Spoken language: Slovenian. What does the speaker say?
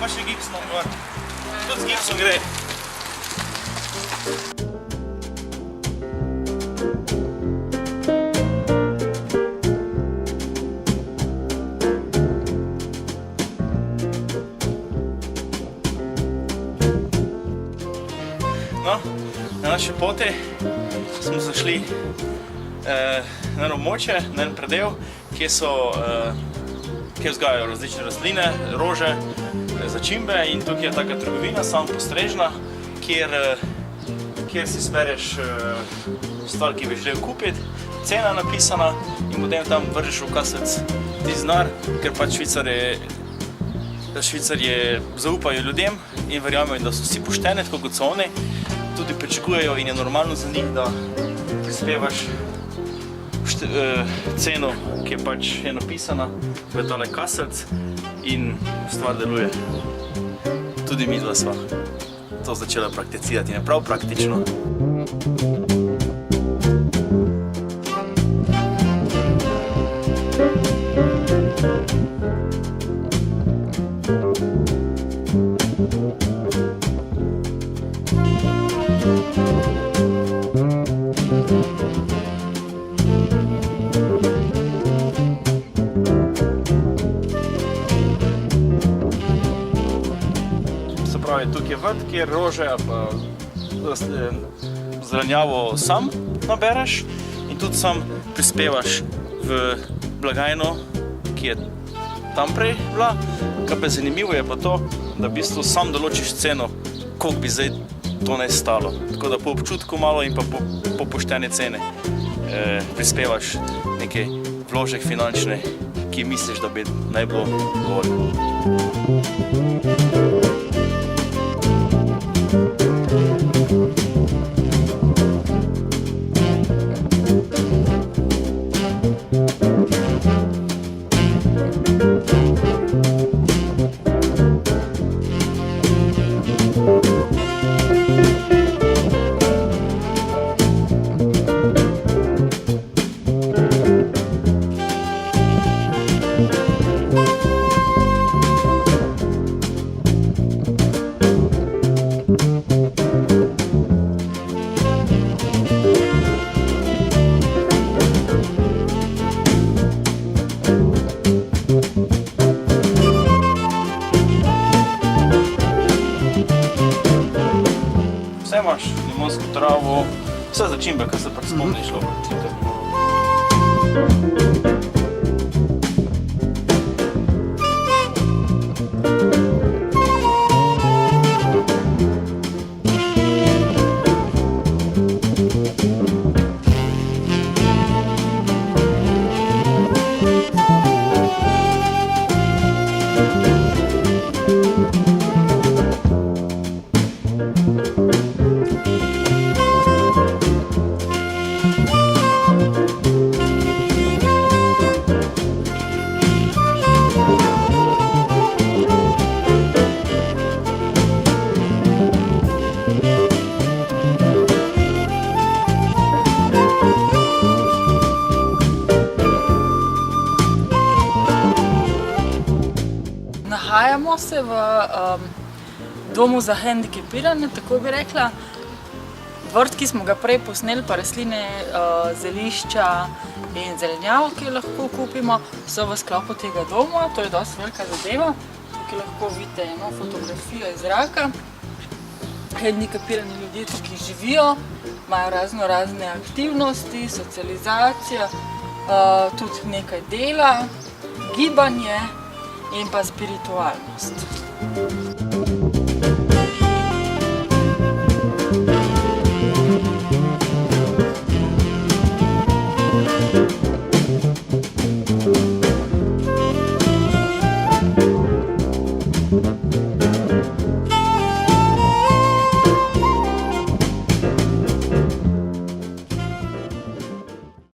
pa še gipsno gor. Tudi z gipsom gre. No, na naši poti smo zašli na eno območje, na en predel, kjer vzgajajo različne rastline, rože, začimbe in tukaj je taka trgovina, samo postrežna, kjer si spereš stvar, ki bi želel kupiti, cena napisana in potem tam vržeš v kasec tisti denar, ker pač Švicarji zaupajo ljudem in verjamejo, da so vsi pošteni, tako kot so oni. Tudi pričakujejo in je normalno za njih, da prispevaš ceno, ki je pač napisana v tale kaselc in stvar deluje. Tudi mi dva sva to začela prakticirati in je prav praktično. Tukaj je vrt, kjer rože pa zelenjavo sam nabereš in tudi sam prispevaš v blagajno, ki je tam prej bila. Kar pa zanimivo je pa to, da v bistvu sam določiš ceno, koliko bi zdaj to naj stalo. Tako da po občutku malo in pa po pošteni ceni prispevaš nekaj vložek finančne, ki misliš, da bi naj bilo dovolj. Vse imaš, limonsko travo, vse začimbe, kar se pač spomniš. Nahajamo se v domu za hendikepirane, tako bi rekla. Vrt, ki smo ga prej posneli, pa rastline, zelišča in zelenjavo, ki jo lahko kupimo, so v sklopu tega doma. To je dosti velika zadeva. Tukaj lahko vidite eno fotografijo iz zraka. Hendikepirani ljudje tukaj živijo, imajo razne aktivnosti, socializacijo, tudi nekaj dela, gibanje in pa spiritualnost.